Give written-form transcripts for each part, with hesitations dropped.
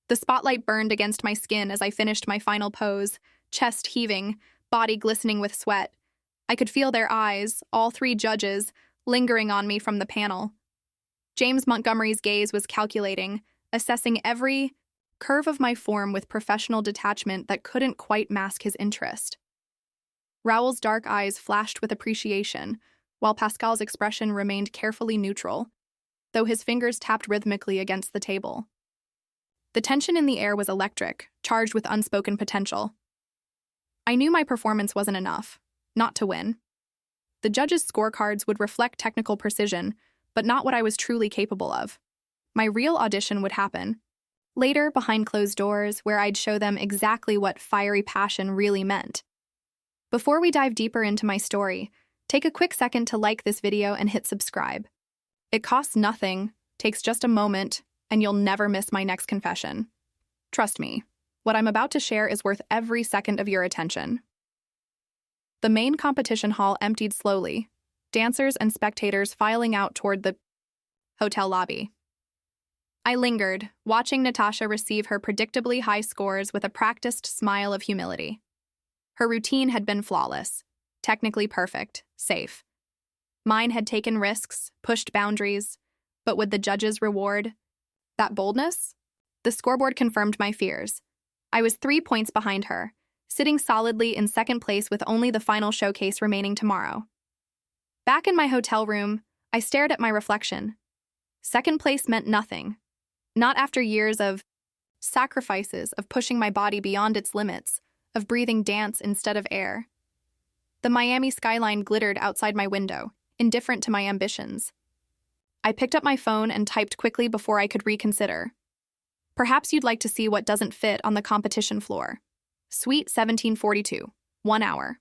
The spotlight burned against my skin as I finished my final pose, chest heaving, body glistening with sweat. I could feel their eyes, all three judges, lingering on me from the panel. James Montgomery's gaze was calculating, assessing every curve of my form with professional detachment that couldn't quite mask his interest. Raoul's dark eyes flashed with appreciation, while Pascal's expression remained carefully neutral, though his fingers tapped rhythmically against the table. The tension in the air was electric, charged with unspoken potential. I knew my performance wasn't enough, not to win. The judges' scorecards would reflect technical precision, but not what I was truly capable of. My real audition would happen later, behind closed doors, where I'd show them exactly what fiery passion really meant. Before we dive deeper into my story, take a quick second to like this video and hit subscribe. It costs nothing, takes just a moment, and you'll never miss my next confession. Trust me, what I'm about to share is worth every second of your attention. The main competition hall emptied slowly, dancers and spectators filing out toward the hotel lobby. I lingered, watching Natasha receive her predictably high scores with a practiced smile of humility. Her routine had been flawless, technically perfect, safe. Mine had taken risks, pushed boundaries, but would the judges reward that boldness? The scoreboard confirmed my fears. I was 3 points behind her, sitting solidly in second place with only the final showcase remaining tomorrow. Back in my hotel room, I stared at my reflection. Second place meant nothing. Not after years of sacrifices, of pushing my body beyond its limits, of breathing dance instead of air. The Miami skyline glittered outside my window, indifferent to my ambitions. I picked up my phone and typed quickly before I could reconsider. Perhaps you'd like to see what doesn't fit on the competition floor. Suite 1742, 1 hour.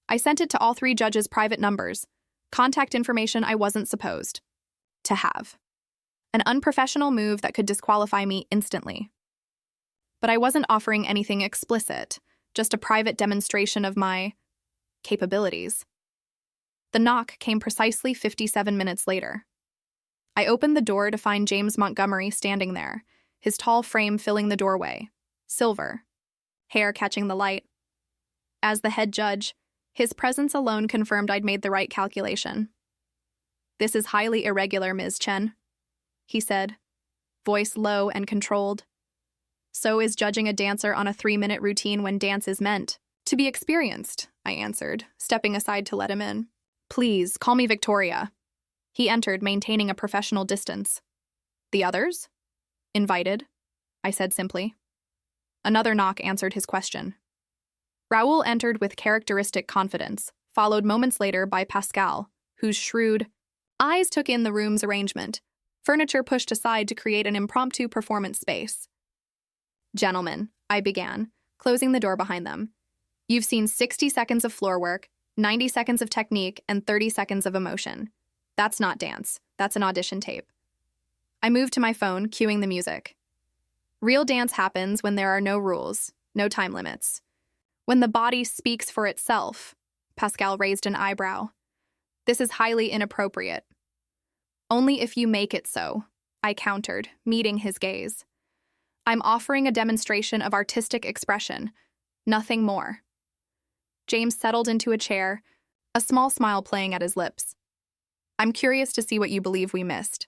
I sent it to all three judges' private numbers, contact information I wasn't supposed to have. An unprofessional move that could disqualify me instantly. But I wasn't offering anything explicit, just a private demonstration of my capabilities. The knock came precisely 57 minutes later. I opened the door to find James Montgomery standing there, his tall frame filling the doorway, silver, hair catching the light. As the head judge, his presence alone confirmed I'd made the right calculation. "This is highly irregular, Ms. Chen," he said, voice low and controlled. "So is judging a dancer on a 3-minute routine when dance is meant to be experienced," I answered, stepping aside to let him in. "Please, call me Victoria." He entered, maintaining a professional distance. "The others?" "Invited," I said simply. Another knock answered his question. Raoul entered with characteristic confidence, followed moments later by Pascal, whose shrewd eyes took in the room's arrangement, furniture pushed aside to create an impromptu performance space. "Gentlemen," I began, closing the door behind them, "you've seen 60 seconds of floor work, 90 seconds of technique, and 30 seconds of emotion. That's not dance. That's an audition tape." I moved to my phone, cueing the music. Real dance happens when there are no rules, no time limits. When the body speaks for itself. Pascal raised an eyebrow. "This is highly inappropriate." "Only if you make it so," I countered, meeting his gaze. "I'm offering a demonstration of artistic expression, nothing more." James settled into a chair, a small smile playing at his lips. "I'm curious to see what you believe we missed."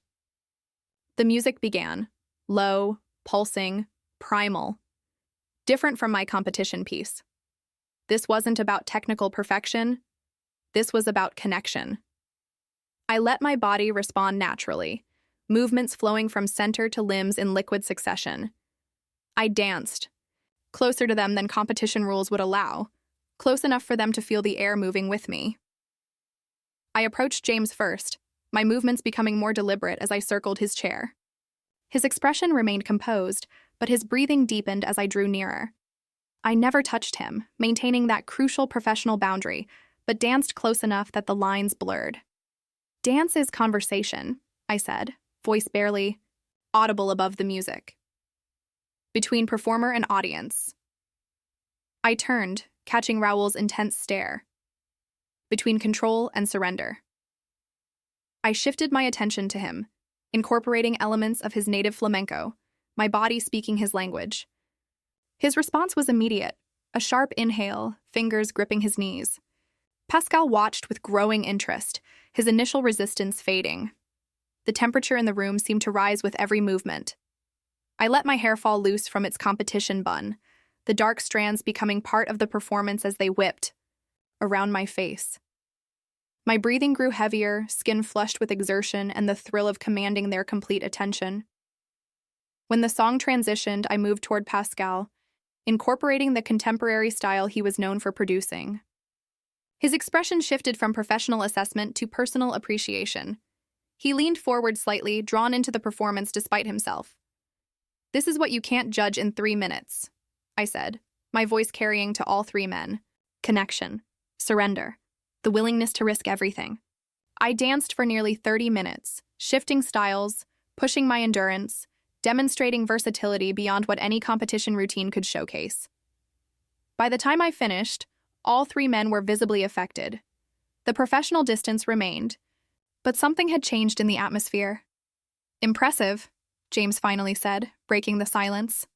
The music began, low, pulsing, primal, different from my competition piece. This wasn't about technical perfection. This was about connection. I let my body respond naturally, movements flowing from center to limbs in liquid succession. I danced, closer to them than competition rules would allow, close enough for them to feel the air moving with me. I approached James first, my movements becoming more deliberate as I circled his chair. His expression remained composed, but his breathing deepened as I drew nearer. I never touched him, maintaining that crucial professional boundary, but danced close enough that the lines blurred. "Dance is conversation," I said, voice barely audible above the music. "Between performer and audience." I turned, catching Raoul's intense stare. "Between control and surrender." I shifted my attention to him, incorporating elements of his native flamenco, my body speaking his language. His response was immediate, a sharp inhale, fingers gripping his knees. Pascal watched with growing interest, his initial resistance fading. The temperature in the room seemed to rise with every movement. I let my hair fall loose from its competition bun, the dark strands becoming part of the performance as they whipped around my face. My breathing grew heavier, skin flushed with exertion and the thrill of commanding their complete attention. When the song transitioned, I moved toward Pascal, incorporating the contemporary style he was known for producing. His expression shifted from professional assessment to personal appreciation. He leaned forward slightly, drawn into the performance despite himself. "This is what you can't judge in 3 minutes," I said, my voice carrying to all 3 men. Connection, surrender, the willingness to risk everything. I danced for nearly 30 minutes, shifting styles, pushing my endurance, demonstrating versatility beyond what any competition routine could showcase. By the time I finished, all 3 men were visibly affected. The professional distance remained, but something had changed in the atmosphere. "Impressive," James finally said, breaking the silence.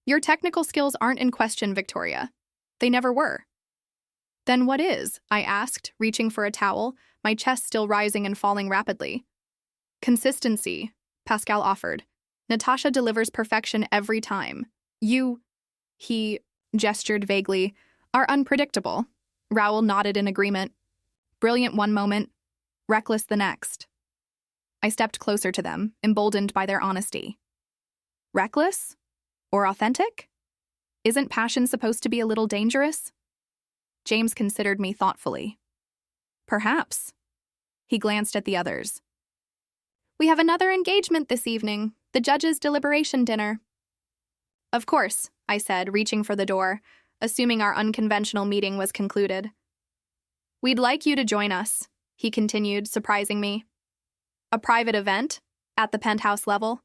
"Your technical skills aren't in question, Victoria. They never were." "Then what is?" I asked, reaching for a towel, my chest still rising and falling rapidly. "Consistency," Pascal offered. "Natasha delivers perfection every time. You," he gestured vaguely, "are unpredictable." Raoul nodded in agreement. "Brilliant one moment, reckless the next." I stepped closer to them, emboldened by their honesty. "Reckless? Or authentic? Isn't passion supposed to be a little dangerous?" James considered me thoughtfully. "Perhaps." He glanced at the others. "We have another engagement this evening, the judges' deliberation dinner." "Of course," I said, reaching for the door, assuming our unconventional meeting was concluded. "We'd like you to join us," he continued, surprising me. "A private event, at the penthouse level.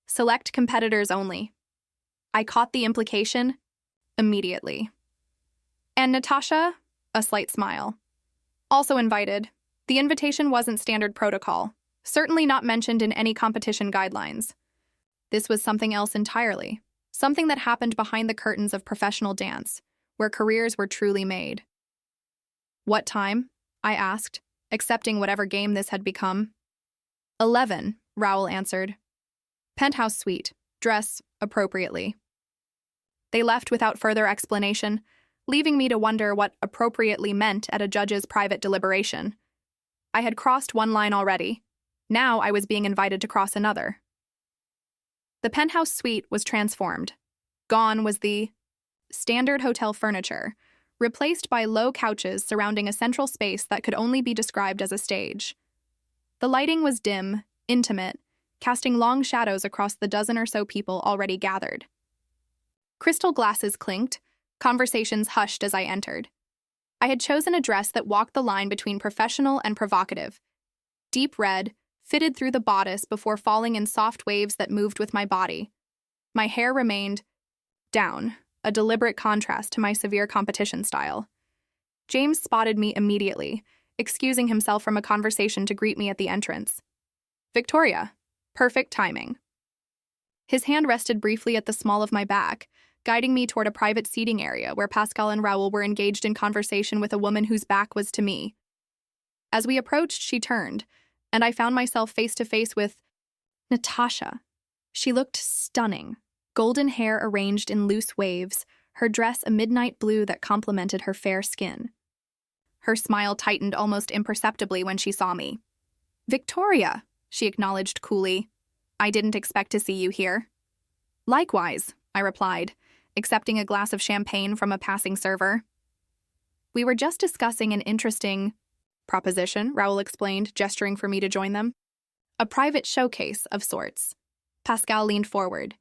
Select competitors only." I caught the implication immediately. "And Natasha?" A slight smile. "Also invited. The invitation wasn't standard protocol, certainly not mentioned in any competition guidelines. This was something else entirely, something that happened behind the curtains of professional dance, where careers were truly made." "What time?" I asked, accepting whatever game this had become. 11, Raoul answered. "Penthouse suite. Dress appropriately." They left without further explanation, leaving me to wonder what appropriately meant at a judge's private deliberation. I had crossed one line already. Now I was being invited to cross another. The penthouse suite was transformed. Gone was the standard hotel furniture, replaced by low couches surrounding a central space that could only be described as a stage. The lighting was dim, intimate, casting long shadows across the dozen or so people already gathered. Crystal glasses clinked, conversations hushed as I entered. I had chosen a dress that walked the line between professional and provocative. Deep red, fitted through the bodice before falling in soft waves that moved with my body. My hair remained down, a deliberate contrast to my severe competition style. James spotted me immediately, excusing himself from a conversation to greet me at the entrance. "Victoria, perfect timing." His hand rested briefly at the small of my back, guiding me toward a private seating area where Pascal and Raoul were engaged in conversation with a woman whose back was to me. As we approached, she turned, and I found myself face to face with Natasha. She looked stunning, golden hair arranged in loose waves, her dress a midnight blue that complemented her fair skin. Her smile tightened almost imperceptibly when she saw me. "Victoria," she acknowledged coolly. "I didn't expect to see you here." "Likewise," I replied, accepting a glass of champagne from a passing server. "We were just discussing an interesting proposition," Raoul explained, gesturing for me to join them. "A private showcase of sorts." Pascal leaned forward.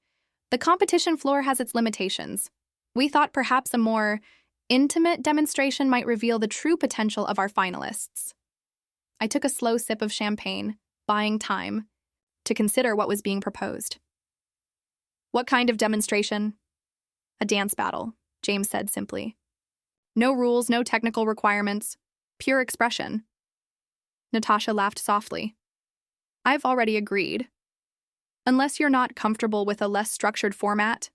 "The competition floor has its limitations. We thought perhaps a more intimate demonstration might reveal the true potential of our finalists." I took a slow sip of champagne, buying time, to consider what was being proposed. "What kind of demonstration?" "A dance battle," James said simply. "No rules, no technical requirements, pure expression." Natasha laughed softly. "I've already agreed." Unless you're not comfortable with a less structured format.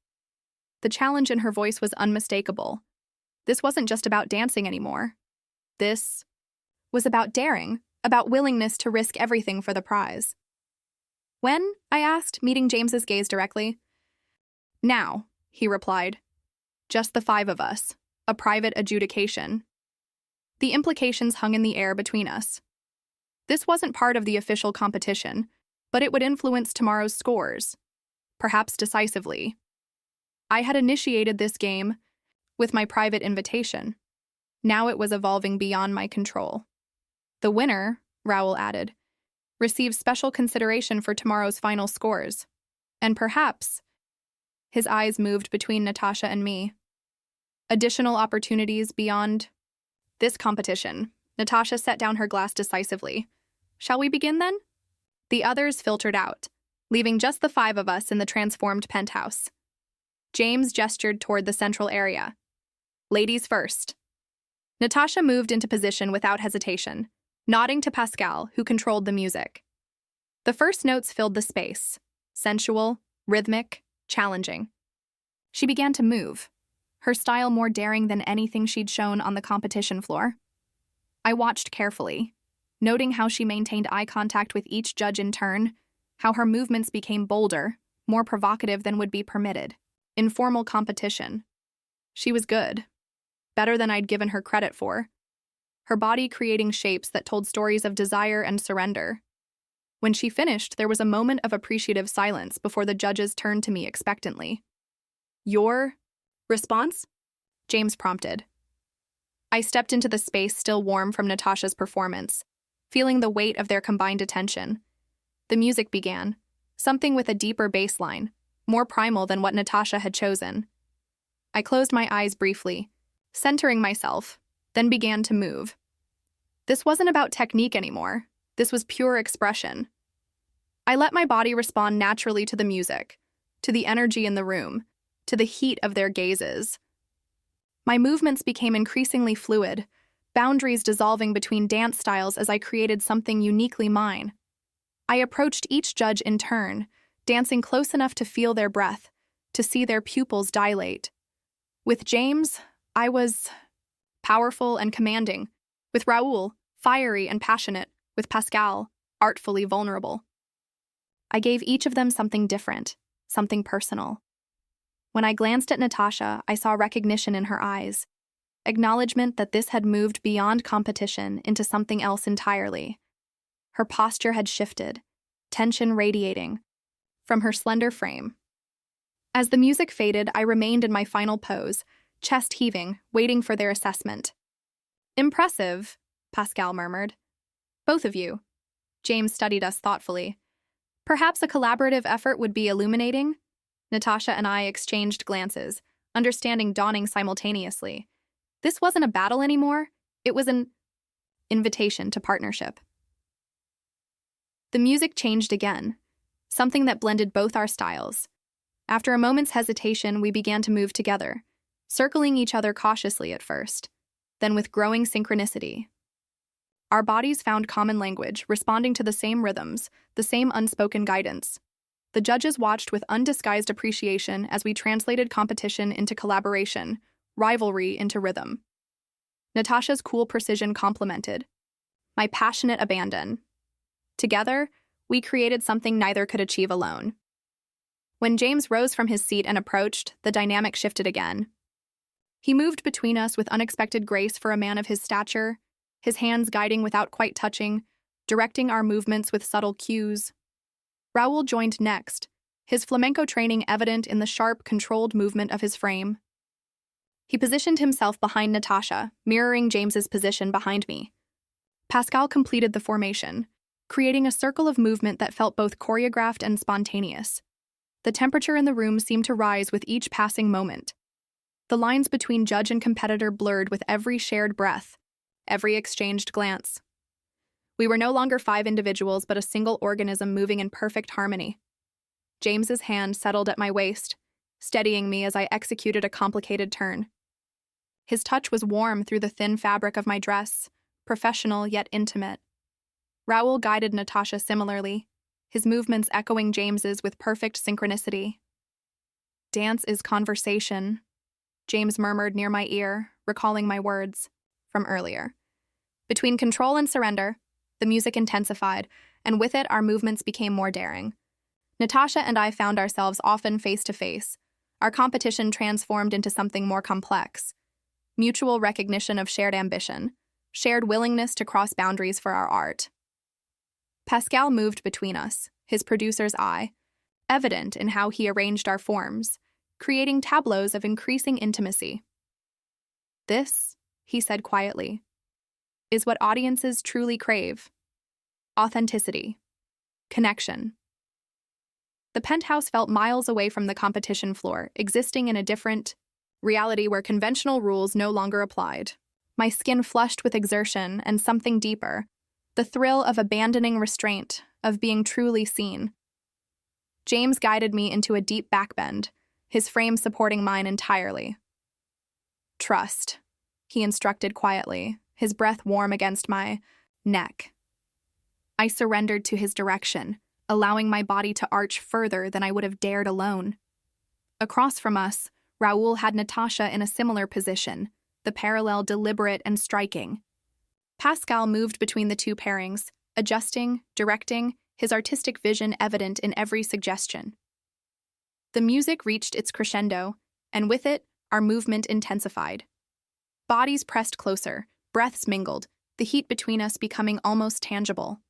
The challenge in her voice was unmistakable. This wasn't just about dancing anymore. This was about daring, about willingness to risk everything for the prize. When? I asked, meeting James's gaze directly. Now, he replied. Just the 5 of us. A private adjudication. The implications hung in the air between us. This wasn't part of the official competition, but it would influence tomorrow's scores, perhaps decisively. I had initiated this game with my private invitation. Now it was evolving beyond my control. The winner, Raoul added, receives special consideration for tomorrow's final scores. And perhaps, his eyes moved between Natasha and me, additional opportunities beyond this competition. Natasha set down her glass decisively. Shall we begin then? The others filtered out, leaving just the 5 of us in the transformed penthouse. James gestured toward the central area. Ladies first. Natasha moved into position without hesitation, nodding to Pascal, who controlled the music. The first notes filled the space, sensual, rhythmic, challenging. She began to move, her style more daring than anything she'd shown on the competition floor. I watched carefully, noting how she maintained eye contact with each judge in turn, how her movements became bolder, more provocative than would be permitted. In formal competition. She was good, better than I'd given her credit for, her body creating shapes that told stories of desire and surrender. When she finished, there was a moment of appreciative silence before the judges turned to me expectantly. Your response? James prompted. I stepped into the space still warm from Natasha's performance, feeling the weight of their combined attention. The music began, something with a deeper bass line, more primal than what Natasha had chosen. I closed my eyes briefly, centering myself, then began to move. This wasn't about technique anymore. This was pure expression. I let my body respond naturally to the music, to the energy in the room, to the heat of their gazes. My movements became increasingly fluid, boundaries dissolving between dance styles as I created something uniquely mine. I approached each judge in turn, dancing close enough to feel their breath, to see their pupils dilate. With James, I was powerful and commanding. With Raoul, fiery and passionate. With Pascal, artfully vulnerable. I gave each of them something different, something personal. When I glanced at Natasha, I saw recognition in her eyes, acknowledgement that this had moved beyond competition into something else entirely. Her posture had shifted, tension radiating from her slender frame. As the music faded, I remained in my final pose, chest heaving, waiting for their assessment. Impressive, Pascal murmured. Both of you. James studied us thoughtfully. Perhaps a collaborative effort would be illuminating? Natasha and I exchanged glances, understanding dawning simultaneously. This wasn't a battle anymore. It was an invitation to partnership. The music changed again, something that blended both our styles. After a moment's hesitation, we began to move together, circling each other cautiously at first, then with growing synchronicity. Our bodies found common language, responding to the same rhythms, the same unspoken guidance. The judges watched with undisguised appreciation as we translated competition into collaboration, rivalry into rhythm. Natasha's cool precision complemented my passionate abandon. Together, we created something neither could achieve alone. When James rose from his seat and approached, the dynamic shifted again. He moved between us with unexpected grace for a man of his stature, his hands guiding without quite touching, directing our movements with subtle cues. Raoul joined next, his flamenco training evident in the sharp, controlled movement of his frame. He positioned himself behind Natasha, mirroring James's position behind me. Pascal completed the formation, creating a circle of movement that felt both choreographed and spontaneous. The temperature in the room seemed to rise with each passing moment. The lines between judge and competitor blurred with every shared breath, every exchanged glance. We were no longer 5 individuals, but a single organism moving in perfect harmony. James's hand settled at my waist, steadying me as I executed a complicated turn. His touch was warm through the thin fabric of my dress, professional yet intimate. Raoul guided Natasha similarly, his movements echoing James's with perfect synchronicity. "Dance is conversation," James murmured near my ear, recalling my words from earlier. Between control and surrender, the music intensified, and with it our movements became more daring. Natasha and I found ourselves often face to face. Our competition transformed into something more complex. Mutual recognition of shared ambition, shared willingness to cross boundaries for our art. Pascal moved between us, his producer's eye, evident in how he arranged our forms, creating tableaus of increasing intimacy. "This," he said quietly, "is what audiences truly crave. Authenticity. Connection." The penthouse felt miles away from the competition floor, existing in a different reality where conventional rules no longer applied. My skin flushed with exertion and something deeper, the thrill of abandoning restraint, of being truly seen. James guided me into a deep backbend, his frame supporting mine entirely. "Trust," he instructed quietly, his breath warm against my neck. I surrendered to his direction, allowing my body to arch further than I would have dared alone. Across from us, Raoul had Natasha in a similar position, the parallel deliberate and striking. Pascal moved between the two pairings, adjusting, directing, his artistic vision evident in every suggestion. The music reached its crescendo, and with it, our movement intensified. Bodies pressed closer, breaths mingled, the heat between us becoming almost tangible.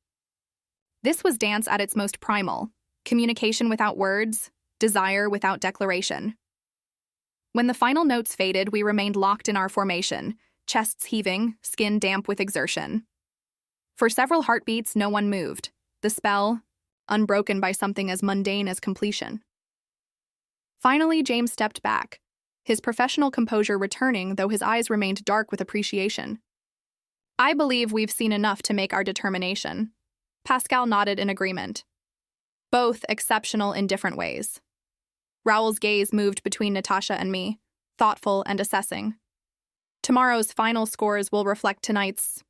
This was dance at its most primal, communication without words, desire without declaration. When the final notes faded, we remained locked in our formation, chests heaving, skin damp with exertion. For several heartbeats, no one moved, the spell unbroken by something as mundane as completion. Finally, James stepped back, his professional composure returning, though his eyes remained dark with appreciation. "I believe we've seen enough to make our determination." Pascal nodded in agreement. Both exceptional in different ways. Raoul's gaze moved between Natasha and me, thoughtful and assessing. "Tomorrow's final scores will reflect tonight's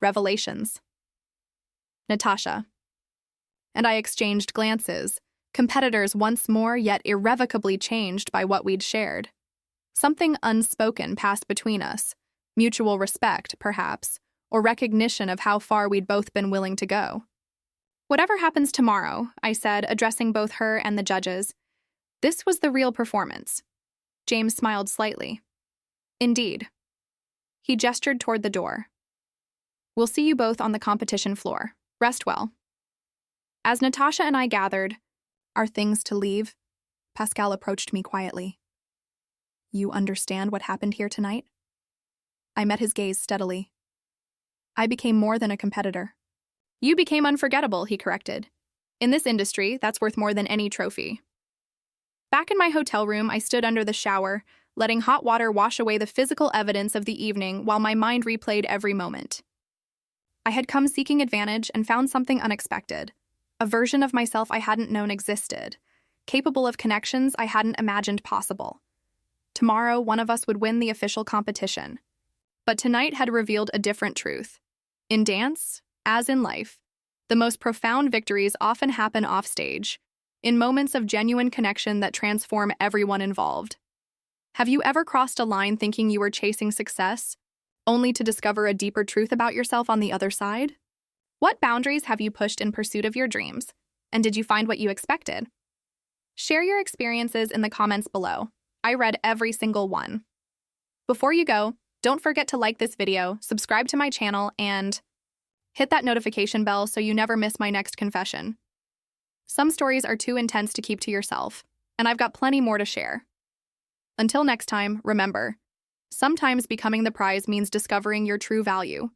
revelations." Natasha and I exchanged glances, competitors once more yet irrevocably changed by what we'd shared. Something unspoken passed between us, mutual respect, perhaps, or recognition of how far we'd both been willing to go. "Whatever happens tomorrow," I said, addressing both her and the judges, "this was the real performance." James smiled slightly. "Indeed." He gestured toward the door. "We'll see you both on the competition floor. Rest well." As Natasha and I gathered our things to leave, Pascal approached me quietly. "You understand what happened here tonight?" I met his gaze steadily. "I became more than a competitor." "You became unforgettable," he corrected. "In this industry, that's worth more than any trophy." Back in my hotel room, I stood under the shower, letting hot water wash away the physical evidence of the evening while my mind replayed every moment. I had come seeking advantage and found something unexpected, a version of myself I hadn't known existed, capable of connections I hadn't imagined possible. Tomorrow, one of us would win the official competition. But tonight had revealed a different truth. In dance, as in life, the most profound victories often happen offstage, in moments of genuine connection that transform everyone involved. Have you ever crossed a line thinking you were chasing success, only to discover a deeper truth about yourself on the other side? What boundaries have you pushed in pursuit of your dreams, and did you find what you expected? Share your experiences in the comments below. I read every single one. Before you go, don't forget to like this video, subscribe to my channel, and hit that notification bell so you never miss my next confession. Some stories are too intense to keep to yourself, and I've got plenty more to share. Until next time, remember, sometimes becoming the prize means discovering your true value.